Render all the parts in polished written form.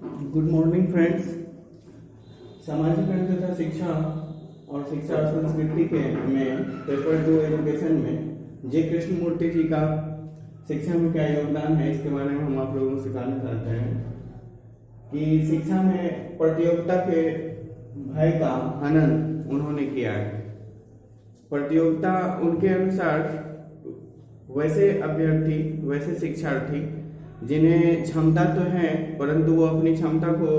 Good morning friends. सामाजिक अंतर तथा शिक्षा और शिक्षा और संस्कृति के में पेपर 2 एजुकेशन में जे कृष्णमूर्ति जी का शिक्षा में क्या योगदान है, इसके बारे में हम आप लोगों को सिखाना चाहते हैं कि शिक्षा में प्रतियोगिता के भय का हनन उन्होंने किया है। प्रतियोगिता उनके अनुसार वैसे अभ्यर्थी, वैसे शिक्षार्थी जिन्हें क्षमता तो है परंतु वो अपनी क्षमता को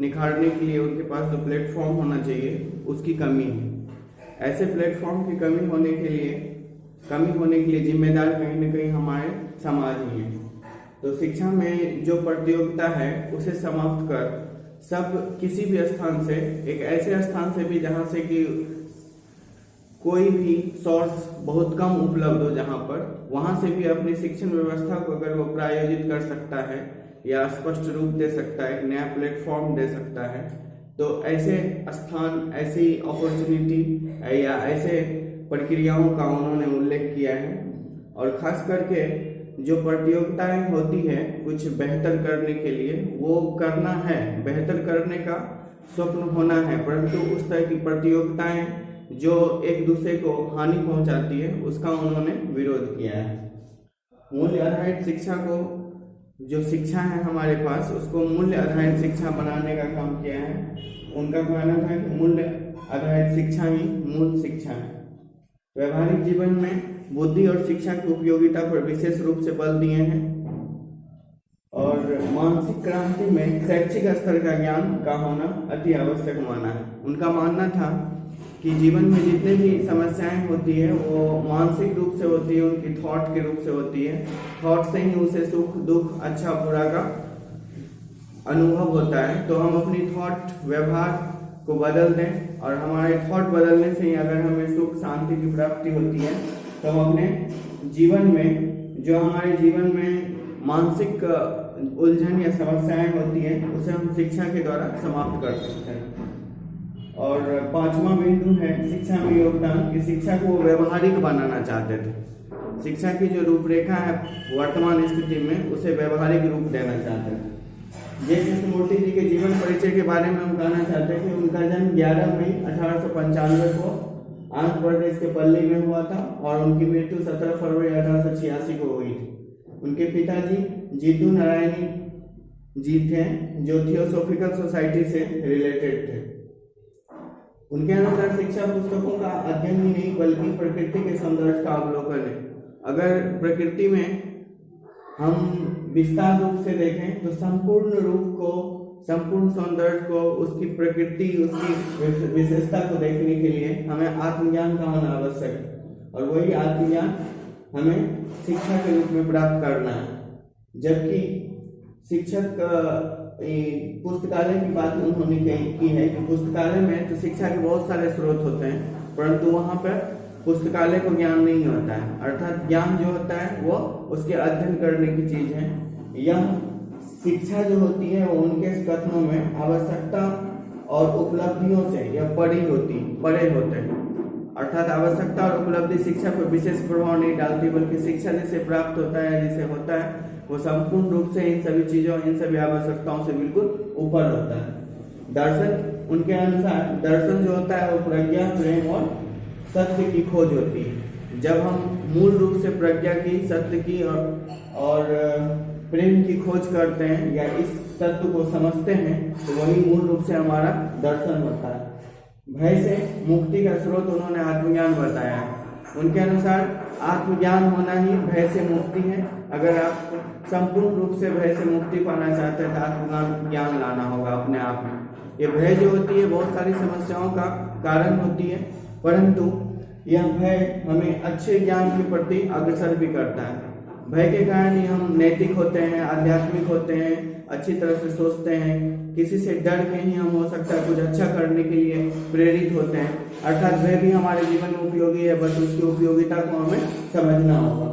निखारने के लिए उनके पास जो प्लेटफॉर्म होना चाहिए उसकी कमी है। ऐसे प्लेटफॉर्म की कमी होने के लिए जिम्मेदार कहीं ना कहीं हमारे समाज ही है। तो शिक्षा में जो प्रतियोगिता है उसे समाप्त कर सब किसी भी स्थान से, एक ऐसे स्थान से भी जहाँ से कि कोई भी सोर्स बहुत कम उपलब्ध हो, जहाँ पर वहां से भी अपनी शिक्षण व्यवस्था को अगर वो प्रायोजित कर सकता है या स्पष्ट रूप दे सकता है, एक नया प्लेटफॉर्म दे सकता है, तो ऐसे स्थान, ऐसी अपॉर्चुनिटी या ऐसे प्रक्रियाओं का उन्होंने उल्लेख किया है। और खास करके जो प्रतियोगिताएं होती है कुछ बेहतर करने के लिए, वो करना है, बेहतर करने का स्वप्न होना है, परंतु उस तरह की प्रतियोगिताएं जो एक दूसरे को हानि पहुंचाती है उसका उन्होंने विरोध किया है। मूल्य आधारित शिक्षा को, जो शिक्षा है हमारे पास, उसको मूल्य आधारित शिक्षा बनाने का काम किया है। उनका कहना था कि मूल्य आधारित शिक्षा ही मूल शिक्षा है। व्यवहारिक जीवन में बुद्धि और शिक्षा की उपयोगिता पर विशेष रूप से बल दिए हैं और मानसिक क्रांति में शैक्षिक स्तर का ज्ञान का होना अति आवश्यक माना है। उनका मानना था कि जीवन में जितने भी समस्याएं होती है वो मानसिक रूप से होती है, उनकी थॉट के रूप से होती है। थॉट से ही उसे सुख दुख, अच्छा बुरा का अनुभव होता है। तो हम अपनी थॉट, व्यवहार को बदल दें और हमारे थॉट बदलने से ही अगर हमें सुख शांति की प्राप्ति होती है तो हम अपने जीवन में, जो हमारे जीवन में मानसिक उलझन या समस्याएं होती है, उसे हम शिक्षा के द्वारा समाप्त कर सकते हैं। और 5वां बिंदु है शिक्षा में योगदान, की शिक्षा को व्यवहारिक बनाना चाहते थे। शिक्षा की जो रूपरेखा है वर्तमान स्थिति में, उसे व्यवहारिक रूप देना चाहते थे। जे कृष्णमूर्ति जी के जीवन परिचय के बारे में हम कहना चाहते हैं कि उनका जन्म 11 मई 1895 को आंध्र प्रदेश के पल्ली में हुआ था और उनकी मृत्यु 17 फरवरी 1886 को हुई थी। उनके पिताजी जिद्दू नारायणी जी थे, जो थियोसॉफिकल सोसाइटी से रिलेटेड थे। उनके अनुसार शिक्षा पुस्तकों का अध्ययन ही नहीं बल्कि प्रकृति के सौंदर्य का अवलोकन है। अगर प्रकृति में हम विस्तार रूप से देखें तो संपूर्ण रूप को, संपूर्ण सौंदर्य को, उसकी प्रकृति, उसकी विशेषता को देखने के लिए हमें आत्मज्ञान का होना आवश्यक है और वही आत्मज्ञान हमें शिक्षा के रूप में प्राप्त करना है। जबकि शिक्षक पुस्तकालय की बात उन्होंने की है कि पुस्तकालय में तो शिक्षा के बहुत सारे स्रोत होते हैं परंतु वहां पर पुस्तकालय को ज्ञान नहीं होता है। अर्थात ज्ञान जो होता है वो उसके अध्ययन करने की चीज है। यह शिक्षा जो होती है वो उनके कथनों में आवश्यकता और उपलब्धियों से यह परे होते हैं। अर्थात आवश्यकता और उपलब्धि शिक्षा पर विशेष प्रभाव नहीं डालती, बल्कि शिक्षा जिसे प्राप्त होता है, जिसे होता है, वो संपूर्ण रूप से इन सभी चीजों, इन सभी आवश्यकताओं से बिल्कुल ऊपर होता है। दर्शन, उनके अनुसार दर्शन जो होता है वो प्रज्ञा, प्रेम और सत्य की खोज होती है। जब हम मूल रूप से प्रज्ञा की, सत्य की और प्रेम की खोज करते हैं या इस तत्व को समझते हैं तो वही मूल रूप से हमारा दर्शन होता है। भय से मुक्ति का स्रोत उन्होंने आत्मज्ञान बताया है। उनके अनुसार आत्मज्ञान होना ही भय से मुक्ति है। अगर आप संपूर्ण रूप से भय से मुक्ति पाना चाहते हैं तो आत्मज्ञान लाना होगा अपने आप में। ये भय जो होती है बहुत सारी समस्याओं का कारण होती है, परंतु यह भय हमें अच्छे ज्ञान के प्रति अग्रसर भी करता है। भय के कारण ही हम नैतिक होते हैं, आध्यात्मिक होते हैं, अच्छी तरह से सोचते हैं, किसी से डर के ही हम हो सकता है कुछ अच्छा करने के लिए प्रेरित होते हैं। अर्थात भय भी हमारे जीवन में उपयोगी है, बस उसकी उपयोगिता को हमें समझना होगा।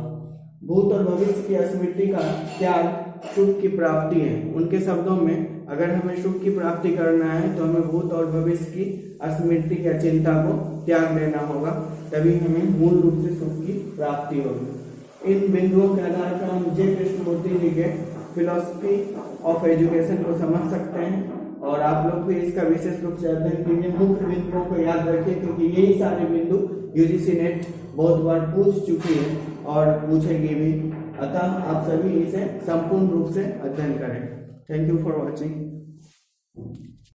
भूत और भविष्य की स्मृति का त्याग सुख की प्राप्ति है। उनके शब्दों में अगर हमें सुख की प्राप्ति करना है तो हमें भूत और भविष्य की स्मृति या चिंता को त्याग देना होगा, तभी हमें मूल रूप से सुख की प्राप्ति होगी। इन बिंदुओं के आधार पर हम जे कृष्णमूर्ति जी के फिलोसफी ऑफ एजुकेशन को समझ सकते हैं। और आप लोग भी इसका विशेष रूप से अध्ययन कीजिए, मुख्य बिंदुओं को याद रखिए, क्योंकि यही सारे बिंदु यूजीसी नेट बहुत बार पूछ चुकी है और पूछेगी भी। अतः आप सभी इसे संपूर्ण रूप से अध्ययन करें। Thank you for watching.